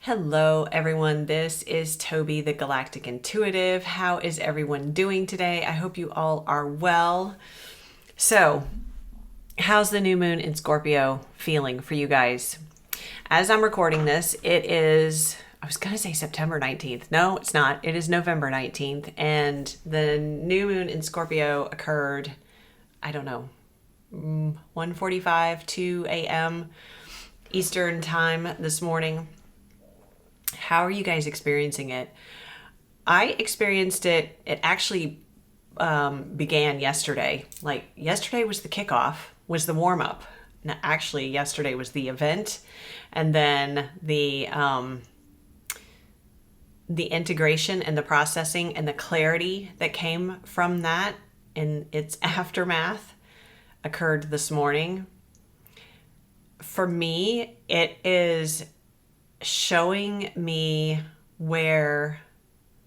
Hello everyone, this is Toby the Galactic Intuitive. How is everyone doing today? I hope you all are well. So, how's the new moon in Scorpio feeling for you guys? As I'm recording this, it is, I was going to say September 19th. No, it's not. It is November 19th. And the new moon in Scorpio occurred, I don't know, 1:45, 2 a.m. Eastern time this morning. How are you guys experiencing it? I experienced it. It actually began yesterday. Like yesterday was the kickoff, was the warm up. Now, actually, yesterday was the event, and then the integration and the processing and the clarity that came from that in its aftermath occurred this morning. For me, it is showing me where,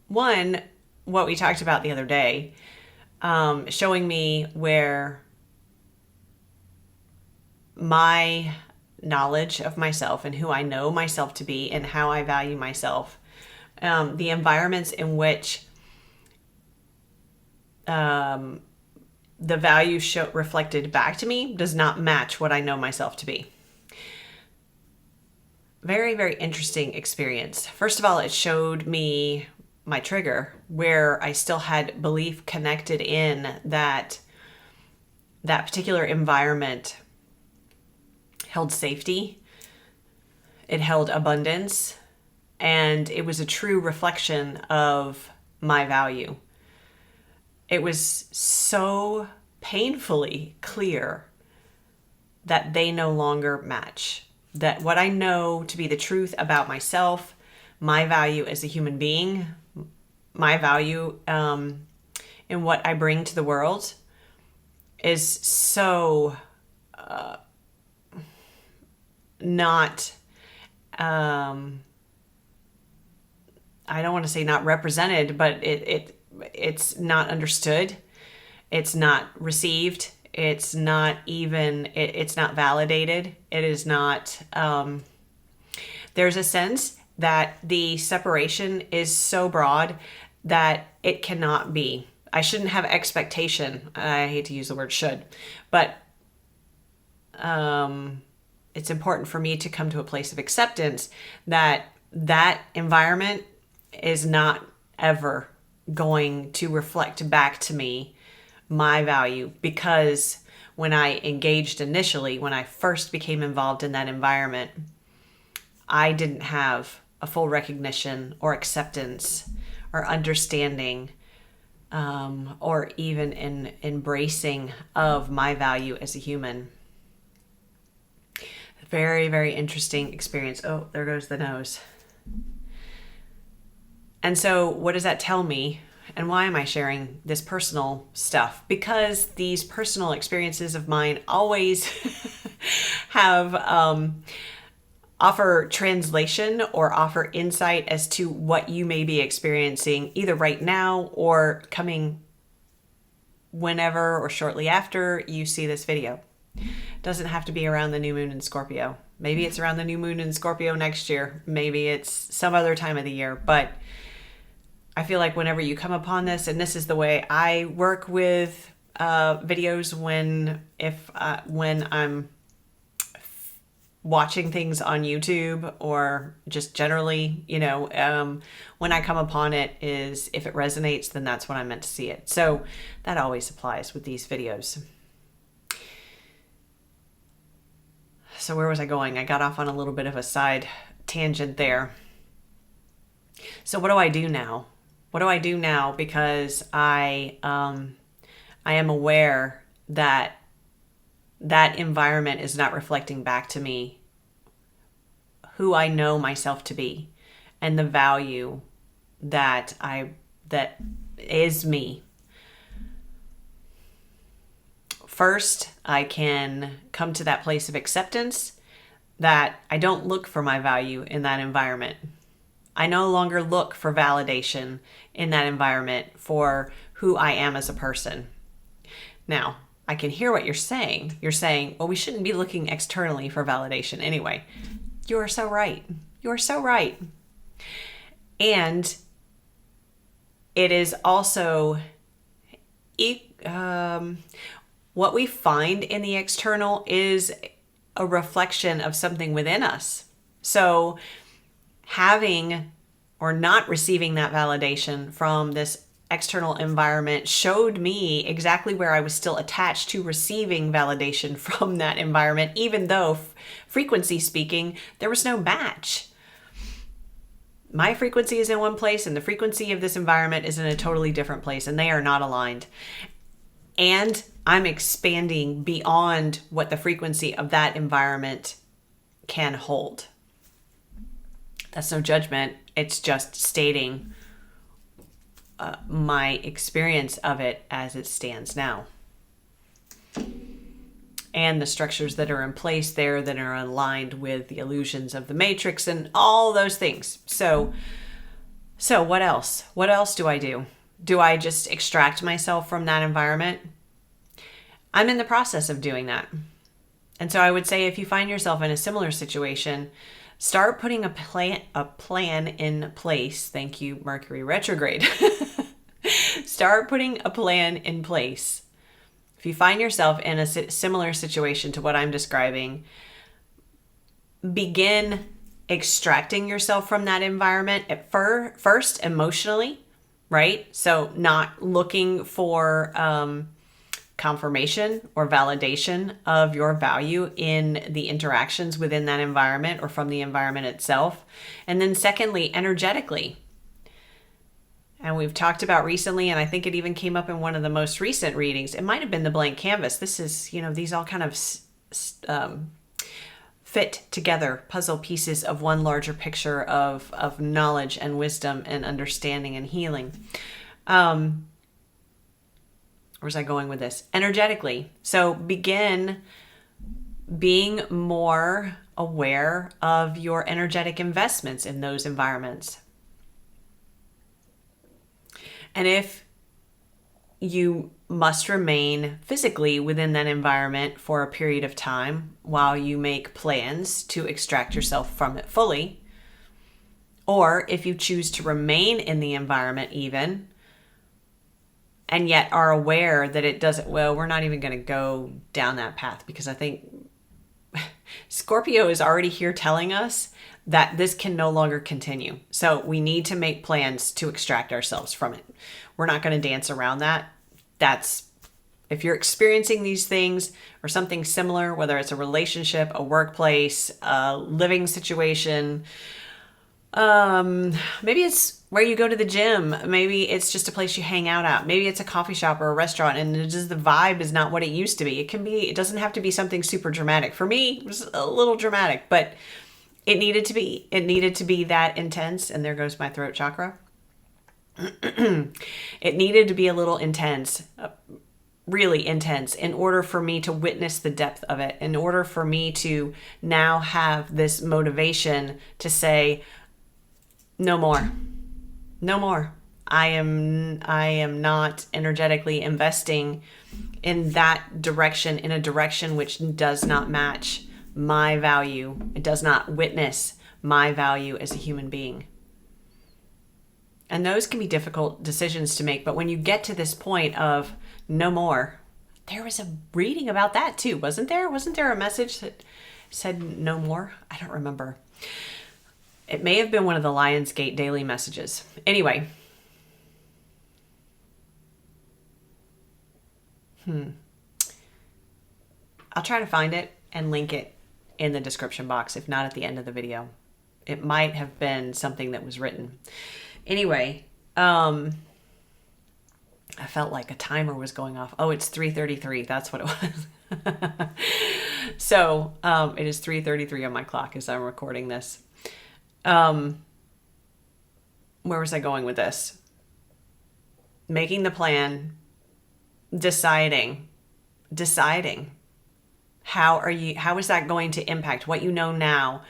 one, what we talked about the other day, showing me where my knowledge of myself and who I know myself to be and how I value myself, the environments in which the value reflected back to me does not match what I know myself to be. Very, very interesting experience. First of all, it showed me my trigger where I still had belief connected in that particular environment held safety, it held abundance, and it was a true reflection of my value. It was so painfully clear that they no longer match. That what I know to be the truth about myself, my value as a human being, my value in what I bring to the world is so not, I don't want to say not represented, but it's not understood. It's not received. It's not even, it's not validated. It is not, there's a sense that the separation is so broad that it cannot be. I shouldn't have expectation. I hate to use the word should, but it's important for me to come to a place of acceptance that that environment is not ever going to reflect back to me my value, because when I engaged initially, when I first became involved in that environment, I didn't have a full recognition or acceptance or understanding or even an embracing of my value as a human. Very, very interesting experience. Oh, there goes the nose. And so what does that tell me? And why am I sharing this personal stuff? Because these personal experiences of mine always have offer translation or offer insight as to what you may be experiencing either right now or coming whenever or shortly after you see this video. It doesn't have to be around the new moon in Scorpio. Maybe it's around the new moon in Scorpio next year. Maybe it's some other time of the year, but I feel like whenever you come upon this, and this is the way I work with videos when I'm watching things on YouTube or just generally, when I come upon it is if it resonates, then that's when I'm meant to see it. So that always applies with these videos. So where was I going? I got off on a little bit of a side tangent there. So what do I do now? What do I do now? Because I am aware that that environment is not reflecting back to me who I know myself to be and the value that is me. First, I can come to that place of acceptance that I don't look for my value in that environment. I no longer look for validation in that environment for who I am as a person. Now, I can hear what you're saying. You're saying, well, we shouldn't be looking externally for validation anyway. You are so right. You're so right. And it is also what we find in the external is a reflection of something within us. So having or not receiving that validation from this external environment showed me exactly where I was still attached to receiving validation from that environment, even though frequency speaking, there was no match. My frequency is in one place and the frequency of this environment is in a totally different place, and they are not aligned. And I'm expanding beyond what the frequency of that environment can hold. That's no judgment. It's just stating my experience of it as it stands now. And the structures that are in place there that are aligned with the illusions of the matrix and all those things. So what else? What else do I do? Do I just extract myself from that environment? I'm in the process of doing that. And so I would say if you find yourself in a similar situation, start putting a plan in place. Thank you, Mercury retrograde. Start putting a plan in place. If you find yourself in a similar situation to what I'm describing, begin extracting yourself from that environment at first emotionally, right? So not looking for confirmation or validation of your value in the interactions within that environment or from the environment itself. And then secondly, energetically. And we've talked about recently, and I think it even came up in one of the most recent readings. It might have been the blank canvas. This is, these all kind of fit together, puzzle pieces of one larger picture of knowledge and wisdom and understanding and healing. Where's I going with this? Energetically. So begin being more aware of your energetic investments in those environments. And if you must remain physically within that environment for a period of time while you make plans to extract yourself from it fully, or if you choose to remain in the environment even, and yet are aware that it doesn't, well, we're not even going to go down that path, because I think Scorpio is already here telling us that this can no longer continue. So we need to make plans to extract ourselves from it. We're not going to dance around that. That's, if you're experiencing these things or something similar, whether it's a relationship, a workplace, a living situation, maybe it's where you go to the gym. Maybe it's just a place you hang out at. Maybe it's a coffee shop or a restaurant, and just the vibe is not what it used to be. It doesn't have to be something super dramatic. For me, it was a little dramatic, but it needed to be that intense. And there goes my throat chakra. It needed to be a little intense, really intense, in order for me to witness the depth of it, in order for me to now have this motivation to say, no more. No more. I am not energetically investing in that direction, in a direction which does not match my value. It does not witness my value as a human being. And those can be difficult decisions to make. But when you get to this point of no more, there was a reading about that too, wasn't there? Wasn't there a message that said no more? I don't remember. It may have been one of the Lionsgate daily messages. Anyway. I'll try to find it and link it in the description box, if not at the end of the video. It might have been something that was written. Anyway, I felt like a timer was going off. Oh, it's 3:33. That's what it was. So it is 3:33 on my clock as I'm recording this. Where was I going with this? Making the plan, deciding. How is that going to impact what you know now,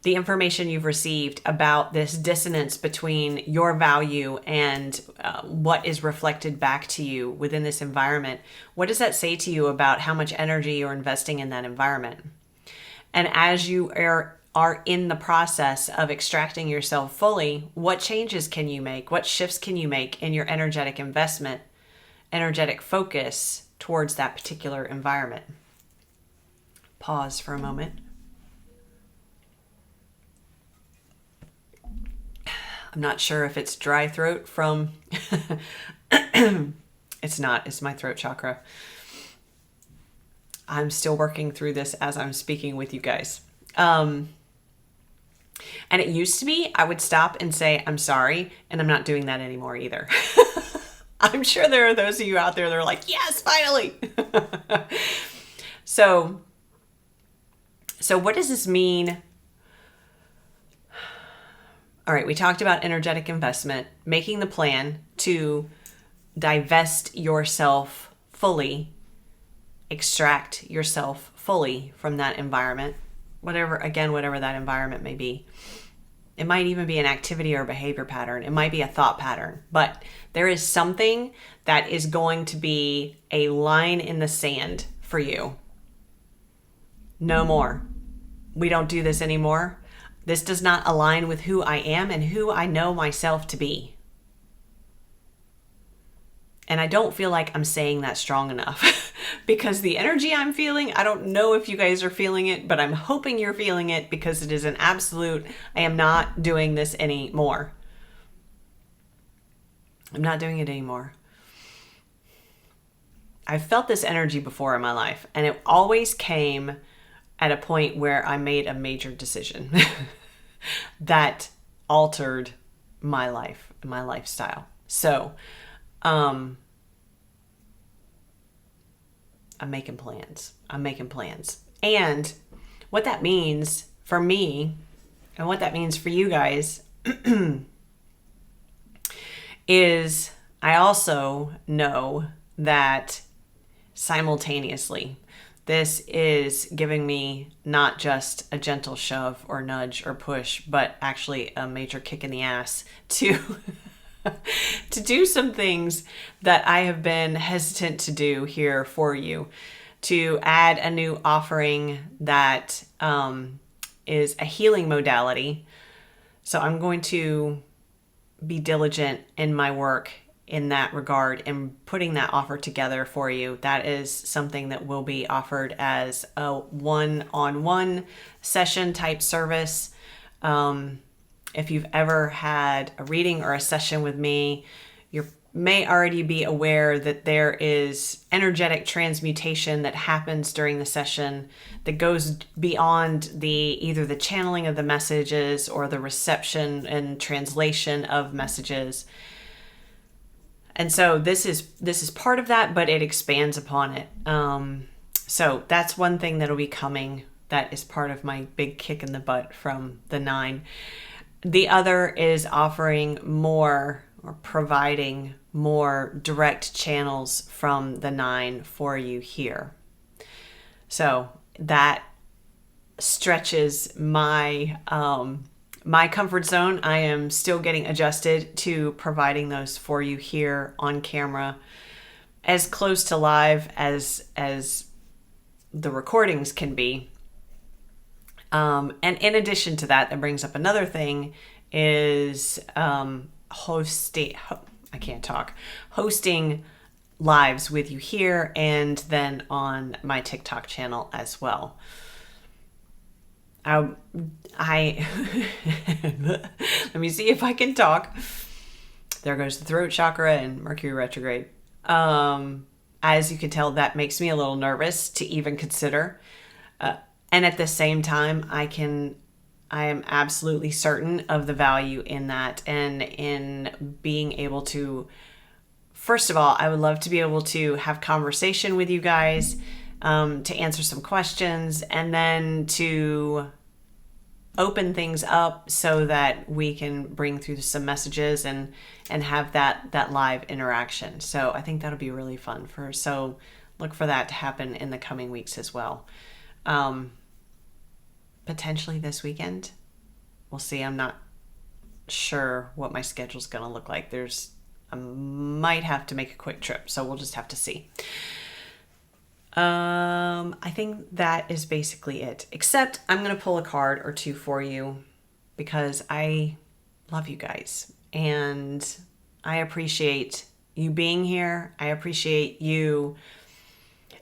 the information you've received about this dissonance between your value and what is reflected back to you within this environment? What does that say to you about how much energy you're investing in that environment? And as you are are in the process of extracting yourself fully, what changes can you make? What shifts can you make in your energetic investment, energetic focus towards that particular environment? Pause for a moment. I'm not sure if it's dry throat from... It's not. It's my throat chakra. I'm still working through this as I'm speaking with you guys. And it used to be I would stop and say, I'm sorry, and I'm not doing that anymore either. I'm sure there are those of you out there that are like, yes, finally. So what does this mean? All right, we talked about energetic investment, making the plan to divest yourself fully, extract yourself fully from that environment, whatever that environment may be. It might even be an activity or behavior pattern. It might be a thought pattern, but there is something that is going to be a line in the sand for you. No more. We don't do this anymore. This does not align with who I am and who I know myself to be. And I don't feel like I'm saying that strong enough because the energy I'm feeling, I don't know if you guys are feeling it, but I'm hoping you're feeling it because it is an absolute, I am not doing this anymore. I'm not doing it anymore. I've felt this energy before in my life, and it always came at a point where I made a major decision that altered my life, my lifestyle. So, I'm making plans. And what that means for me and what that means for you guys is I also know that simultaneously, this is giving me not just a gentle shove or nudge or push, but actually a major kick in the ass to to do some things that I have been hesitant to do here for you, to add a new offering that is a healing modality. So I'm going to be diligent in my work in that regard and putting that offer together for you. That is something that will be offered as a one-on-one session type service. If you've ever had a reading or a session with me, you may already be aware that there is energetic transmutation that happens during the session that goes beyond either the channeling of the messages or the reception and translation of messages. And so this is part of that, but it expands upon it. So that's one thing that'll be coming. That is part of my big kick in the butt from the 9. The other is offering more or providing more direct channels from the 9 for you here. So that stretches my my comfort zone. I am still getting adjusted to providing those for you here on camera, as close to live as the recordings can be. And in addition to that, that brings up another thing is hosting lives with you here and then on my TikTok channel as well. I let me see if I can talk. There goes the throat chakra and Mercury retrograde. As you can tell, that makes me a little nervous to even consider. And at the same time, I am absolutely certain of the value in that and in being able to, first of all, I would love to be able to have conversation with you guys, to answer some questions, and then to open things up so that we can bring through some messages and have that live interaction. So I think that'll be really fun so look for that to happen in the coming weeks as well. Potentially this weekend. We'll see. I'm not sure what my schedule's going to look like. I might have to make a quick trip, so we'll just have to see. I think that is basically it. Except I'm going to pull a card or two for you because I love you guys and I appreciate you being here. I appreciate you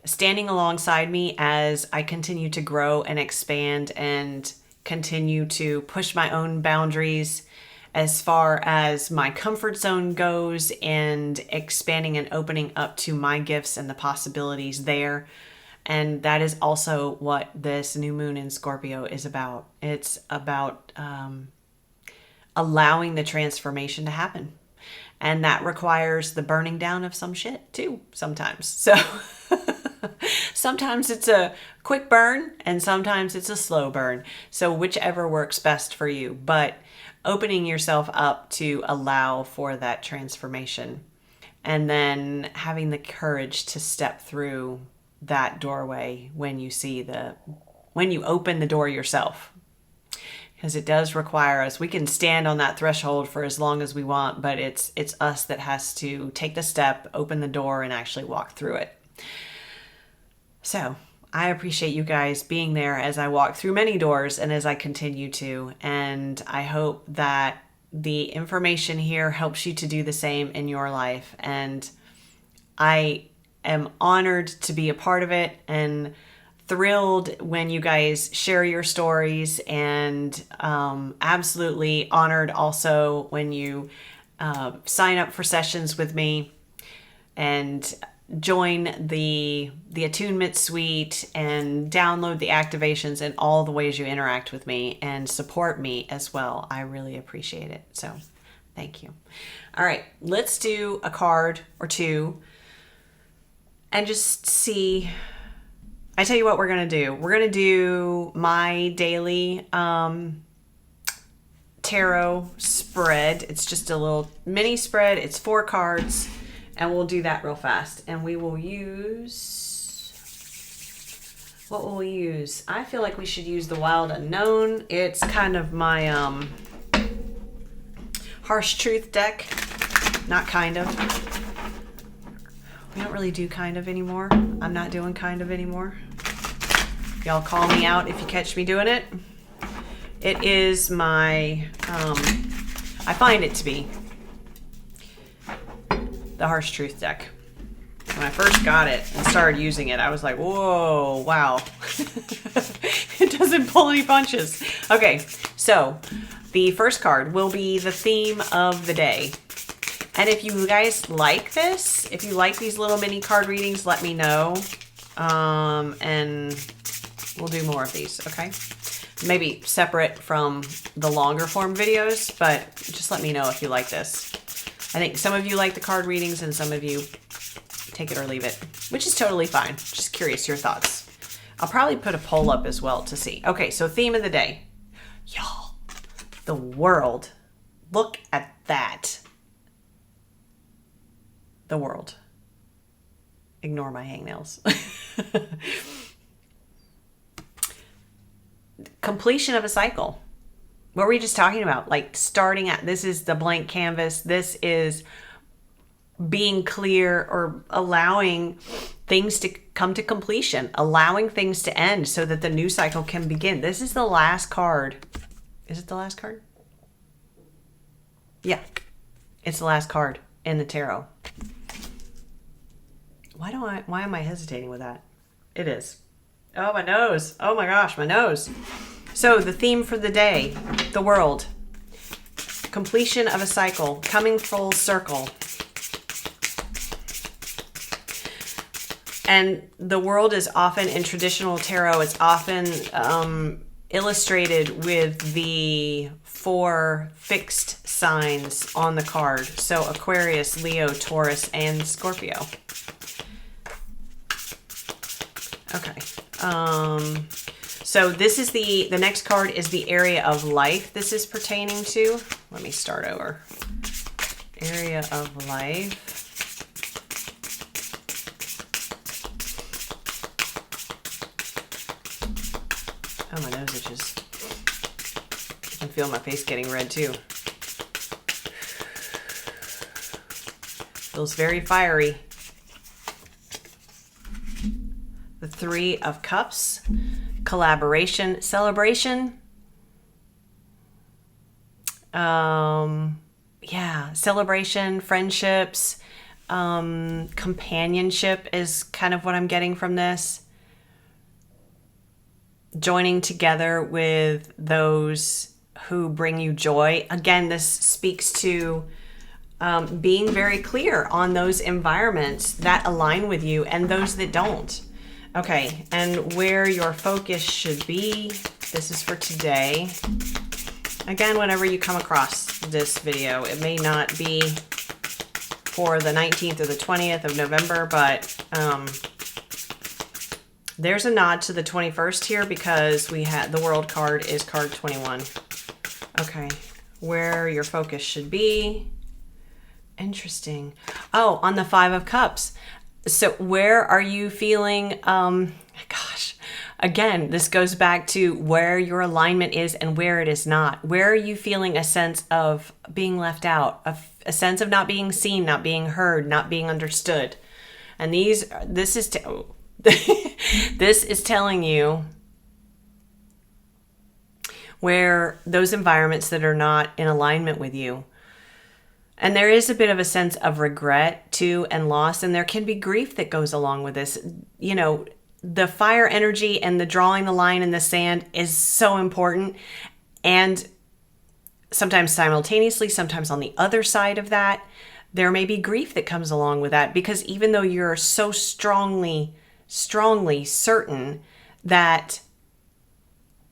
standing alongside me as I continue to grow and expand and continue to push my own boundaries as far as my comfort zone goes and expanding and opening up to my gifts and the possibilities there. And that is also what this new moon in Scorpio is about. It's about allowing the transformation to happen. And that requires the burning down of some shit too, sometimes. So sometimes it's a quick burn and sometimes it's a slow burn. So whichever works best for you. But opening yourself up to allow for that transformation and then having the courage to step through that doorway when you open the door yourself. Because it does require us. We can stand on that threshold for as long as we want, but it's us that has to take the step, open the door, and actually walk through it. So I appreciate you guys being there as I walk through many doors and as I continue to. And I hope that the information here helps you to do the same in your life. And I am honored to be a part of it and thrilled when you guys share your stories, and absolutely honored also when you sign up for sessions with me and join the attunement suite and download the activations and all the ways you interact with me and support me as well. I really appreciate it. So thank you. All right, let's do a card or two and just see. I tell you what we're going to do. We're going to do my daily tarot spread. It's just a little mini spread. It's 4 cards, and we'll do that real fast. And we will use... What will we use? I feel like we should use the Wild Unknown. It's kind of my Harsh Truth deck. Not kind of. We don't really do kind of anymore. I'm not doing kind of anymore. Y'all call me out if you catch me doing it. It is my, I find it to be the Harsh Truth deck. When I first got it and started using it, I was like, whoa, wow. It doesn't pull any punches. Okay, so the first card will be the theme of the day. And if you guys like this, if you like these little mini card readings, let me know. And we'll do more of these, okay? Maybe separate from the longer form videos, but just let me know if you like this. I think some of you like the card readings and some of you take it or leave it, which is totally fine. Just curious your thoughts. I'll probably put a poll up as well to see. Okay, so theme of the day. Y'all, the world. Look at that. The world. Ignore my hangnails. Completion of a cycle. What were we just talking about? Like starting at, this is the blank canvas. This is being clear or allowing things to come to completion, allowing things to end so that the new cycle can begin. This is the last card. Is it the last card? Yeah, it's the last card in the tarot. Why am I hesitating with that? It is. Oh, my nose. Oh my gosh, my nose. So the theme for the day, the world. Completion of a cycle, coming full circle. And the world is often, in traditional tarot, it's often illustrated with the 4 fixed signs on the card. So Aquarius, Leo, Taurus, and Scorpio. Okay. So this is the next card is the area of life this is pertaining to. Let me start over. Area of life. Oh, my nose itches. I can feel my face getting red too. Feels very fiery. Three of Cups, collaboration, celebration. Yeah, celebration, friendships, companionship is kind of what I'm getting from this. Joining together with those who bring you joy. Again, this speaks to being very clear on those environments that align with you and those that don't. Okay, and where your focus should be. This is for today. Again, whenever you come across this video, it may not be for the 19th or the 20th of November, but there's a nod to the 21st here because we had the World card is card 21. Okay, where your focus should be. Interesting. Oh, on the Five of Cups. So where are you feeling, gosh, again, this goes back to where your alignment is and where it is not. Where are you feeling a sense of being left out, a sense of not being seen, not being heard, not being understood? And this is this is telling you where those environments that are not in alignment with you. And there is a bit of a sense of regret too and loss, and there can be grief that goes along with this. You know, the fire energy and the drawing the line in the sand is so important. And sometimes simultaneously, sometimes on the other side of that, there may be grief that comes along with that, because even though you're so strongly certain that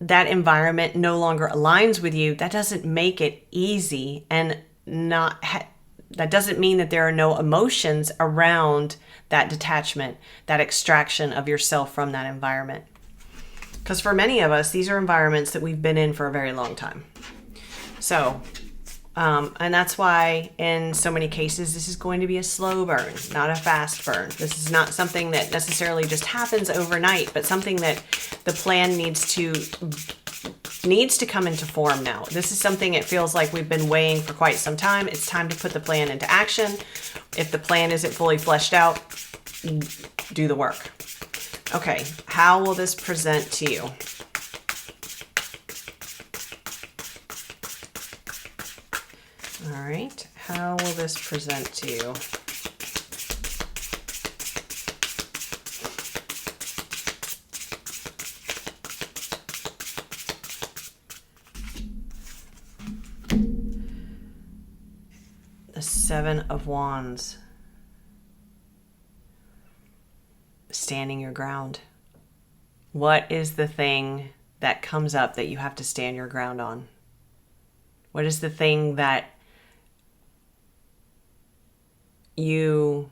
that environment no longer aligns with you, that doesn't make it easy, and that doesn't mean that there are no emotions around that detachment, that extraction of yourself from that environment. Because for many of us, these are environments that we've been in for a very long time. So, and that's why in so many cases, this is going to be a slow burn, not a fast burn. This is not something that necessarily just happens overnight, but something that the plan needs to come into form now. This is something it feels like we've been weighing for quite some time. It's time to put the plan into action. If the plan isn't fully fleshed out, do the work. Okay, how will this present to you? All right, how will this present to you? The Seven of Wands. Standing your ground. What is the thing that comes up that you have to stand your ground on? What is the thing that you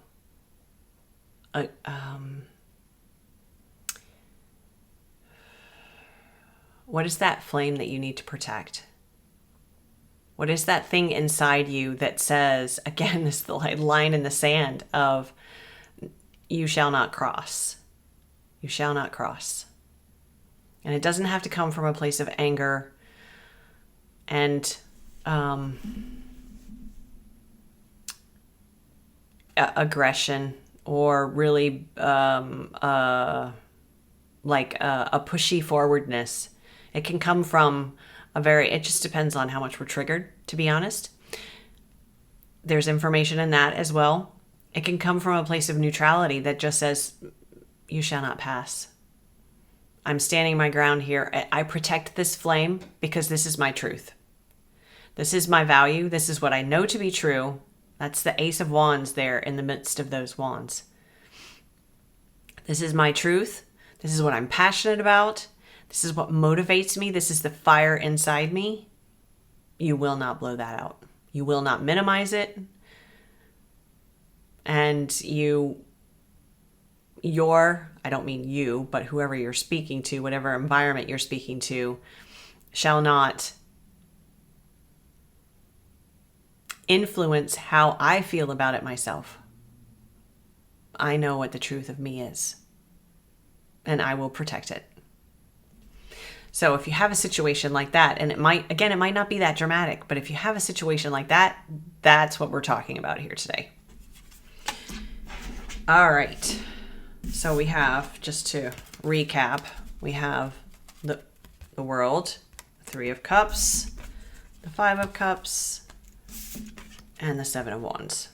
what is that flame that you need to protect? What is that thing inside you that says, again, this line in the sand of you shall not cross. You shall not cross. And it doesn't have to come from a place of anger and aggression, or really like a pushy forwardness. It can come from it just depends on how much we're triggered, to be honest. There's information in that as well. It can come from a place of neutrality that just says, you shall not pass. I'm standing my ground here. I protect this flame because this is my truth. This is my value. This is what I know to be true. That's the Ace of Wands there in the midst of those wands. This is my truth. This is what I'm passionate about. This is what motivates me. This is the fire inside me. You will not blow that out. You will not minimize it. And I don't mean you, but whoever you're speaking to, whatever environment you're speaking to, shall not influence how I feel about it myself. I know what the truth of me is, and I will protect it. So if you have a situation like that, and it might not be that dramatic, but if you have a situation like that, that's what we're talking about here today. All right. So we have, just to recap, we have the World, Three of Cups, the Five of Cups, and the Seven of Wands.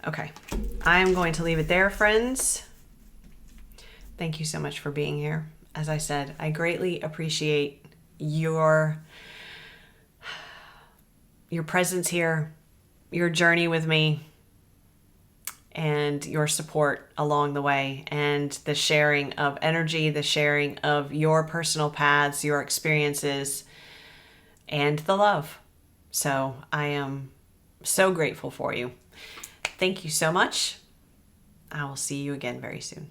Okay, I'm going to leave it there, friends. Thank you so much for being here. As I said, I greatly appreciate your presence here, your journey with me, and your support along the way, and the sharing of energy, the sharing of your personal paths, your experiences, and the love. So I am so grateful for you. Thank you so much. I will see you again very soon.